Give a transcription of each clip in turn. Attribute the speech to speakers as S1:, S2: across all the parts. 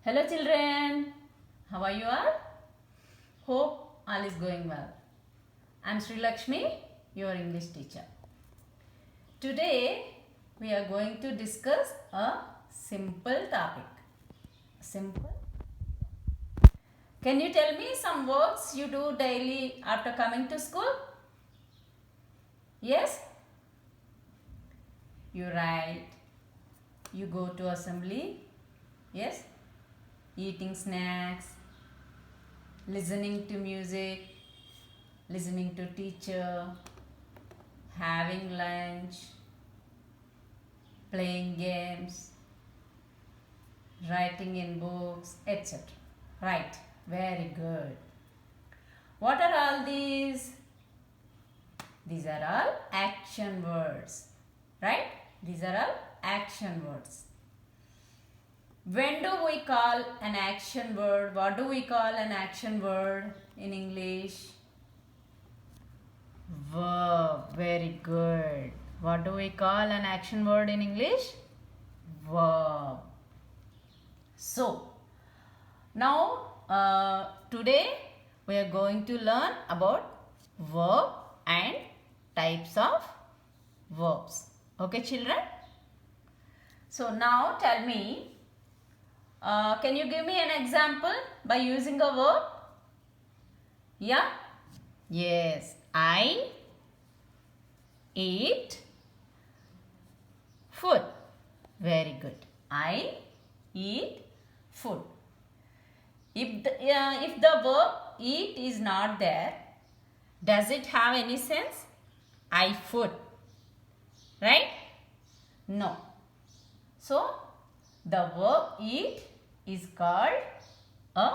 S1: Hello children, how are you all? Hope all is going well. I am Sri Lakshmi, your English teacher. Today we are going to discuss a simple topic. Simple. Can you tell me some works you do daily after coming to school? Yes? You write, you go to assembly, yes? Eating snacks, listening to music, listening to teacher, having lunch, playing games, writing in books, etc. Right, very good. What are all these? These are all action words, right? These are all action words. When do we call an action word? What do we call an action word in English? Verb. Very good. What do we call an action word in English? Verb. So, now today we are going to learn about verb and types of verbs. Okay, children? So, now tell me, can you give me an example by using a verb? Yeah? Yes. I eat food. Very good. I eat food. If the verb eat is not there, does it have any sense? I food. Right? No. So, the verb eat is called a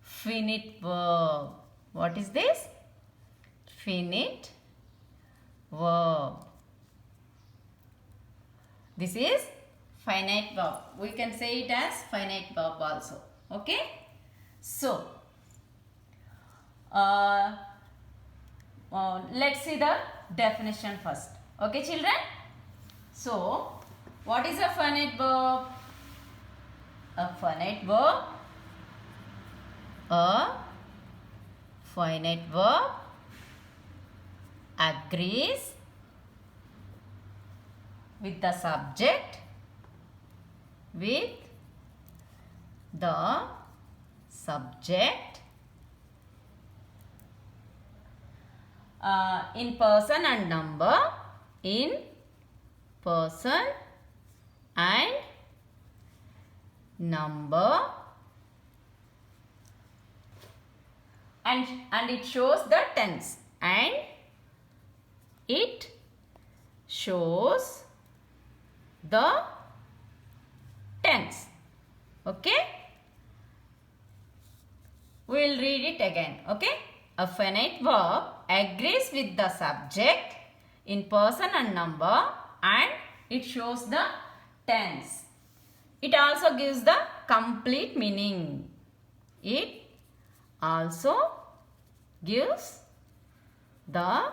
S1: finite verb. What is this? Finite verb. This is finite verb. We can say it as finite verb also. Okay? So, let's see the definition first. Okay, children? So, what is a finite verb? A finite verb. A finite verb agrees with the subject, in person and number, in person and number, and it shows the tense, and it shows the tense. Okay? We will read it again. Okay? A finite verb agrees with the subject in person and number, and it shows the tense. It also gives the complete meaning. It also gives the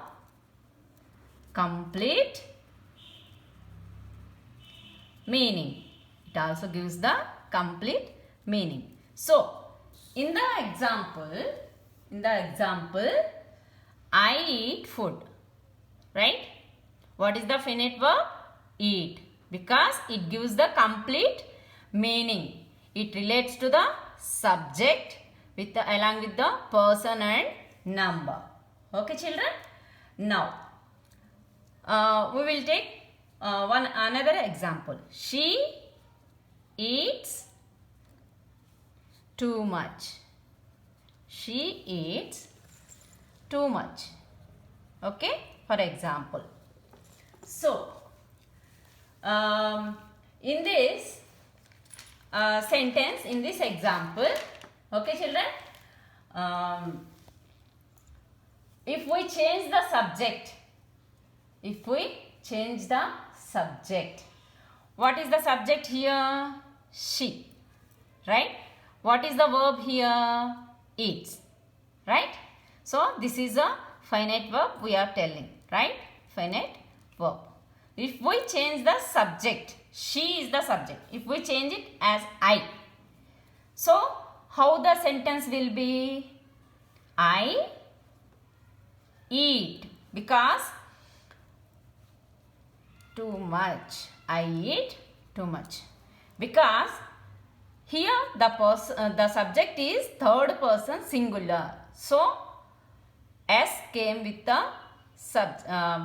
S1: complete meaning. It also gives the complete meaning. So, in the example, I eat food. Right? What is the finite verb? Eat. Because it gives the complete meaning. It relates to the subject along with the person and number. Okay, children? Now, we will take another example. She eats too much. She eats too much. Okay, for example. So, in this sentence, in this example, okay, children, if we change the subject, what is the subject here? She. Right? What is the verb here? Eats. Right? So, this is a finite verb we are telling. Right? Finite verb. If we change the subject, she is the subject. If we change it as I, So how the sentence will be? I eat, because too much. I eat too much. Because here the subject is third person singular. So S came with the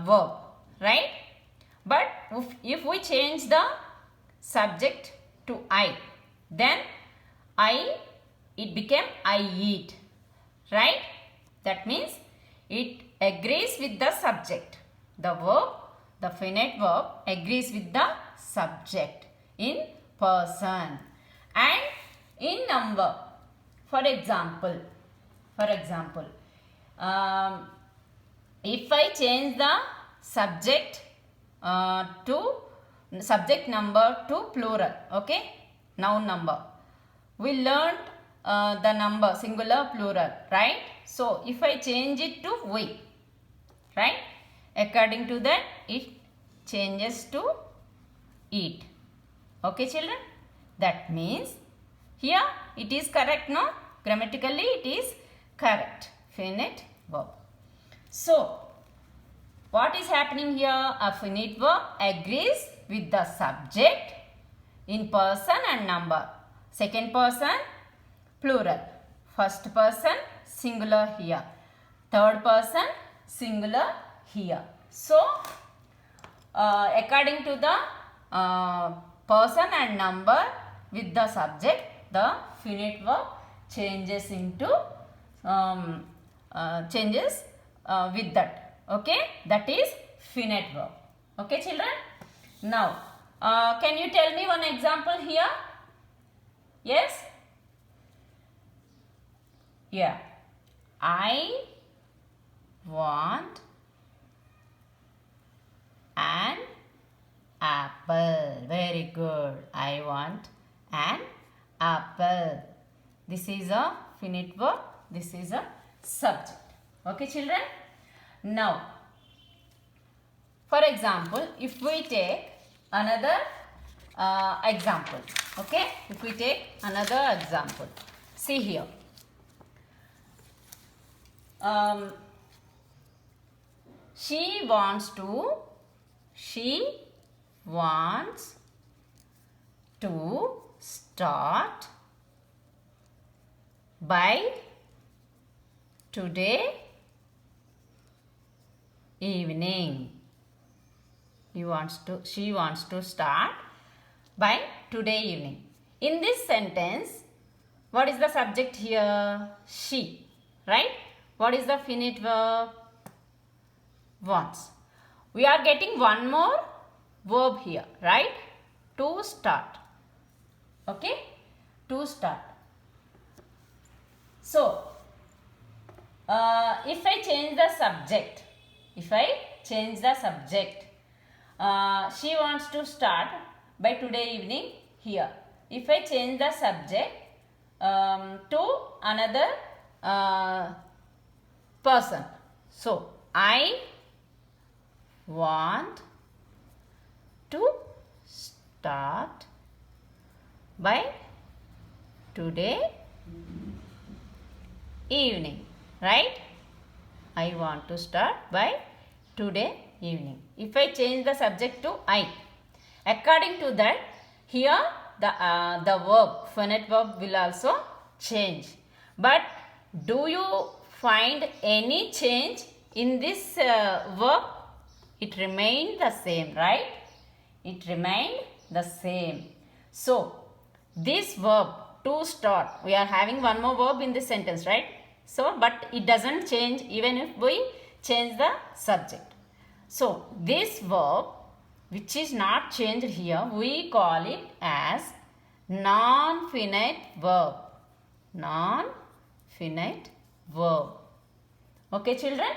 S1: verb, right? But if we change the subject to I, then it became I eat, right? That means it agrees with the subject. The verb, the finite verb agrees with the subject in person and in number. For example, if I change the subject to subject number to plural, okay, noun number, we learned the number singular plural, right? So if I change it to we, right, according to that it changes to eat. Okay children, that means here it is correct, no? Grammatically it is correct, finite verb. So what is happening here? A finite verb agrees with the subject in person and number. Second person plural, first person singular here, third person singular here. So according to the person and number with the subject, the finite verb changes into with that. Okay, that is finite verb. Okay children, now can you tell me one example here? Yes? Yeah. I want an apple. Very good. I want an apple. This is a finite verb. This is a subject. Okay children? Now, for example, if we take another example, okay? If we take another example, see here. She wants to start by today evening. She wants to start by today evening. In this sentence, what is the subject here? She, right? What is the finite verb? Wants. We are getting one more verb here, right? To start. Okay? To start. So, if I change the subject, she wants to start by today evening here. If I change the subject to another person, so I want to start by today evening, right? I want to start by today evening. If I change the subject to I, according to that, here the verb, finite verb will also change. But do you find any change in this verb? It remained the same, right? It remained the same. So, this verb to start, we are having one more verb in this sentence, right? So, but it doesn't change even if we change the subject. So, this verb which is not changed here, we call it as non-finite verb. Non-finite verb. Okay children?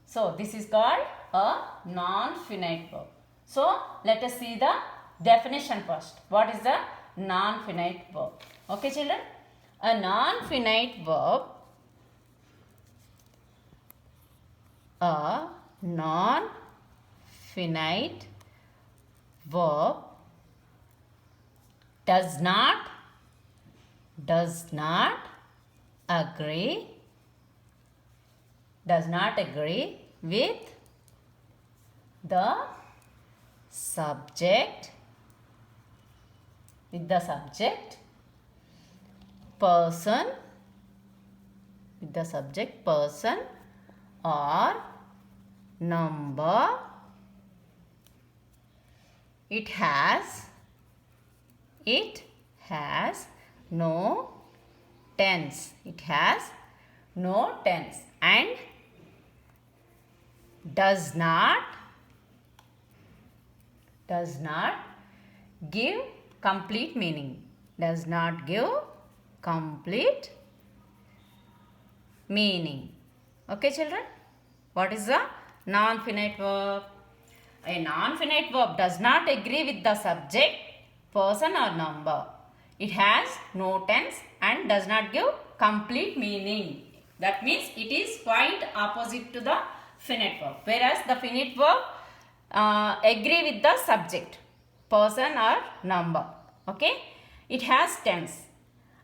S1: So, this is called a non-finite verb. So, let us see the definition first. What is the non-finite verb? Okay children? A non-finite verb, does not does not agree with the subject person or number. It has no tense. And does not give complete meaning. Okay, children? What is a non-finite verb? A non-finite verb does not agree with the subject, person or number. It has no tense and does not give complete meaning. That means it is quite opposite to the finite verb. Whereas the finite verb agree with the subject, person or number. Okay? It has tense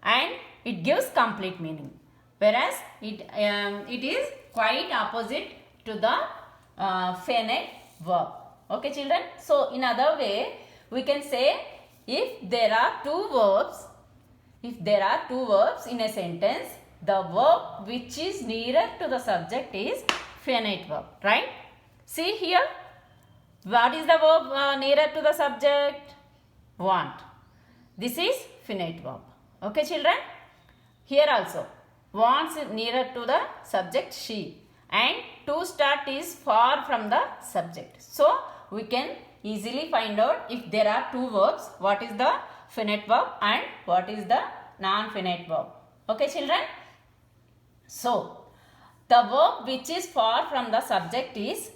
S1: and it gives complete meaning. Whereas it is quite opposite to the finite verb. Okay, children? So, in other way, we can say if there are two verbs in a sentence, the verb which is nearer to the subject is finite verb, right? See here, what is the verb nearer to the subject? Want. This is finite verb. Okay, children? Here also, wants is nearer to the subject she, and to start is far from the subject. So, we can easily find out if there are two verbs, what is the finite verb and what is the non-finite verb. Okay, children? So, the verb which is far from the subject is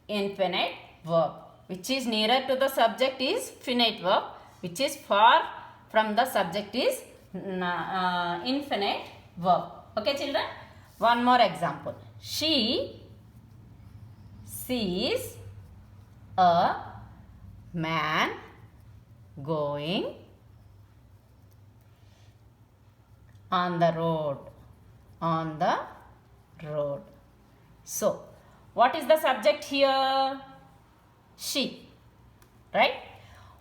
S1: infinite verb. Which is nearer to the subject is finite verb. Which is far from the subject is infinite verb. Okay, children? One more example. She sees a man going on the road. So, what is the subject here? She. Right?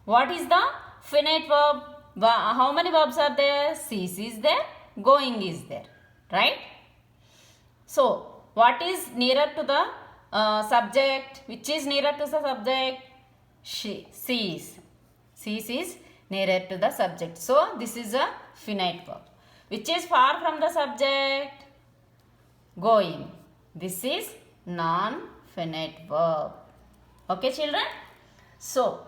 S1: What is the finite verb? How many verbs are there? Sees is there. Going is there. Right? So, what is nearer to the subject? Which is nearer to the subject? She. Sees. Sees is nearer to the subject. So, this is a finite verb. Which is far from the subject? Going. This is non-finite verb. Okay, children? So,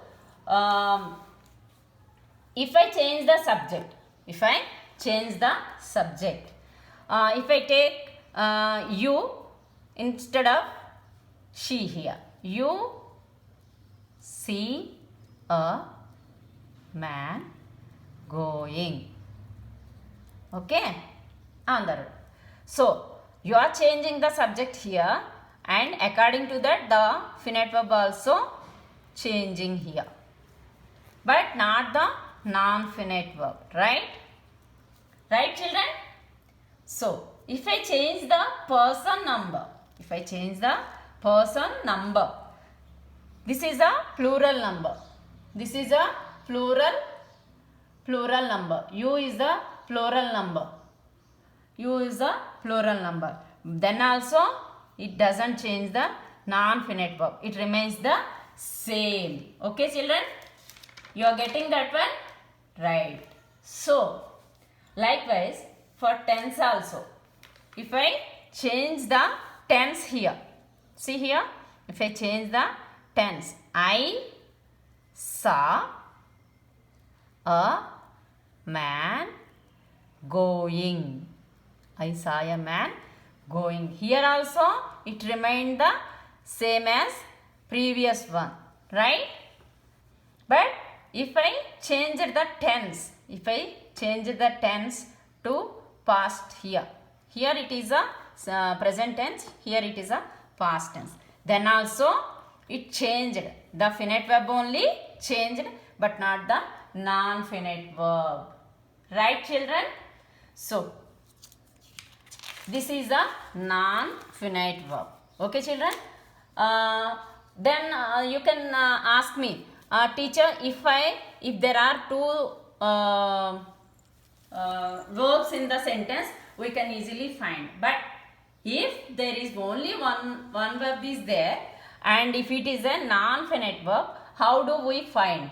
S1: if I change the subject, if I take you instead of she here. You see a man going. Okay? On the road. So, you are changing the subject here, and according to that the finite verb also changing here. But not the non-finite verb. Right? Right, children? So, if I change the person number, this is a plural number. You is a plural number. Then also, it doesn't change the non-finite verb. It remains the same. Okay, children? You are getting that one? Right. So, likewise, for tense also. If I change the tense here. See here. If I change the tense. I saw a man going. I saw a man going. Here also it remained the same as previous one. Right? But if I change the tense, to past here. Here it is a present tense. Here it is a past tense. Then also it changed. The finite verb only changed, but not the non-finite verb. Right, children? So this is a non-finite verb. Okay, children. Then you can ask me, teacher, if there are two verbs in the sentence, we can easily find. But if there is only one verb is there, and if it is a non-finite verb, how do we find?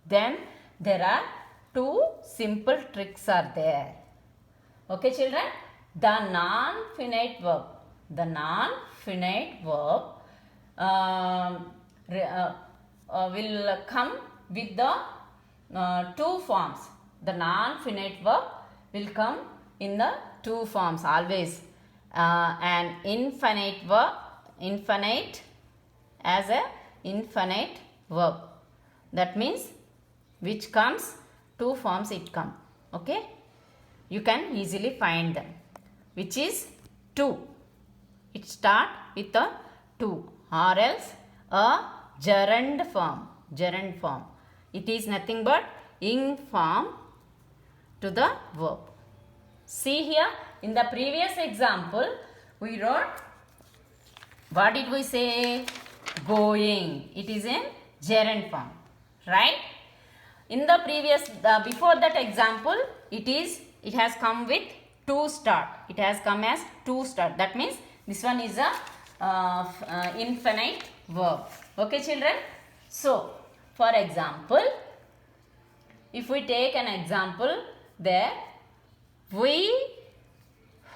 S1: Then there are two simple tricks are there. Okay, children. The non-finite verb will come with the two forms. The non-finite verb will come in the two forms always. An infinite verb, as a infinite verb. That means which comes two forms it come. Okay, you can easily find them. Which is two. It start with a two, or else a gerund form. It is nothing but ing form to the verb. See here, in the previous example, we wrote, what did we say? Going. It is in gerund form, right? In the previous, before that example, it has come with to start. It has come as to start. That means this one is a infinite verb. Okay, children. So, for example, if we take an example there, we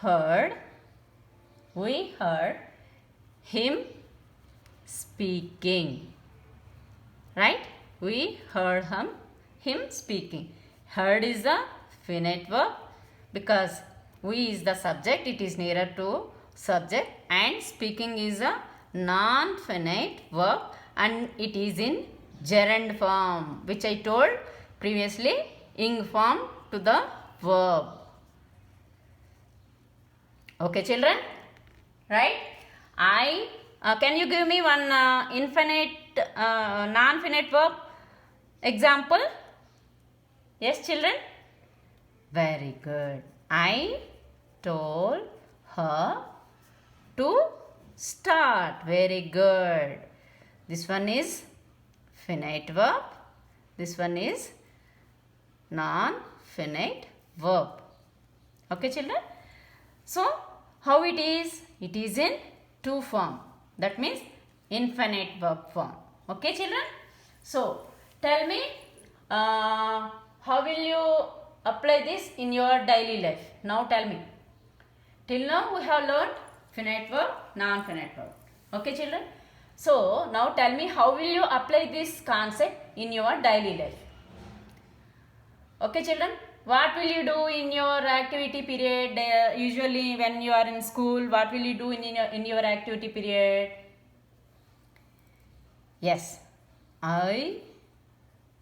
S1: heard him speaking. Right? We heard him speaking. Heard is a finite verb because we is the subject, it is nearer to subject, and speaking is a non-finite verb and it is in gerund form, which I told previously, ing form to the verb. Okay, children, right? Can you give me one non-finite verb example? Yes, children? Very good. I told her to start. Very good. This one is finite verb. This one is non-finite verb. Okay, children? So, how it is? It is in two form. That means infinite verb form. Okay, children? So, tell me, how will you apply this in your daily life? Now tell me. Till now we have learned finite verb, non-finite verb. Okay, children? So, now tell me, how will you apply this concept in your daily life? Okay, children? What will you do in your activity period? Usually when you are in school, what will you do in your activity period? Yes, I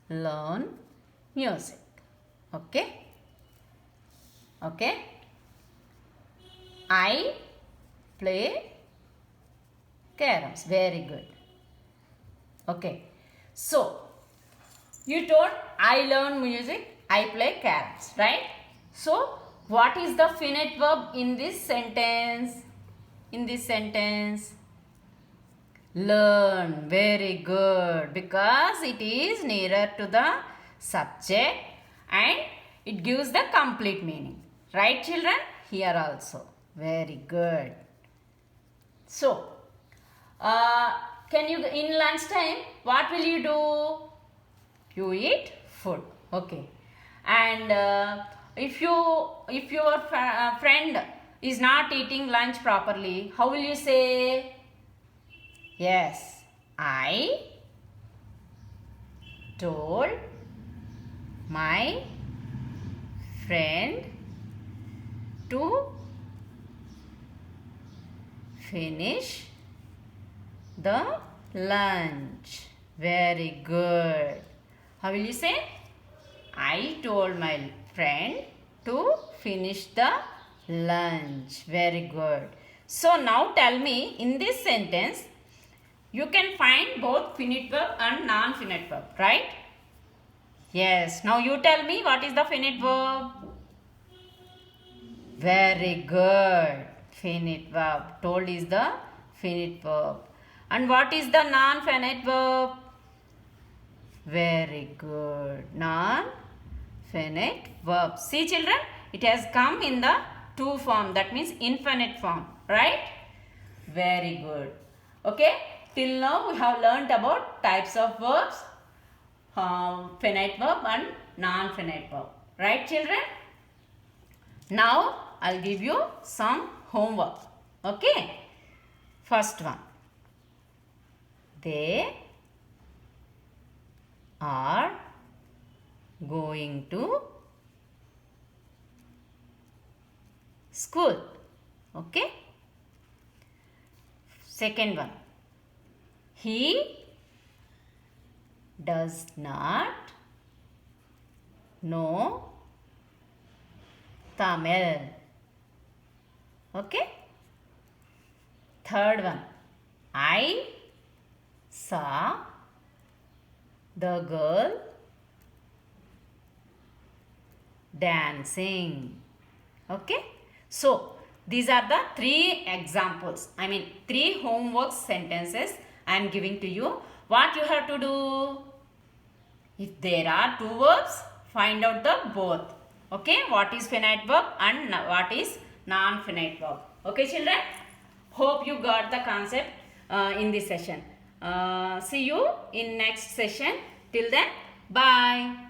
S1: learn music. Okay? Okay? I play caroms. Very good. Okay. So, you told I learn music, I play caroms, right? So, what is the finite verb in this sentence? Learn. Very good. Because it is nearer to the subject and it gives the complete meaning. Right, children? Here also. Very good. So, can you, in lunch time, what will you do? You eat food. Okay. And if your friend is not eating lunch properly, how will you say? Yes, I told my friend to finish the lunch. Very good. How will you say? I told my friend to finish the lunch. Very good. So now tell me, in this sentence, you can find both finite verb and non-finite verb, right? Yes. Now you tell me, what is the finite verb? Very good. Finite verb. Told is the finite verb. And what is the non-finite verb? Very good. Non-finite verb. See children, it has come in the to form. That means infinite form. Right? Very good. Okay. Till now we have learnt about types of verbs. Finite verb and non-finite verb. Right children? Now I'll give you some homework. Okay. First one. They are going to school. Okay. Second one. He does not know Tamil. Okay. Third one. I saw the girl dancing. Okay. So, these are the three examples. I mean, three homework sentences I am giving to you. What you have to do? If there are two verbs, find out the both. Okay. What is finite verb and what is non-finite verb. Okay, children. Hope you got the concept in this session. See you in next session. Till then, bye.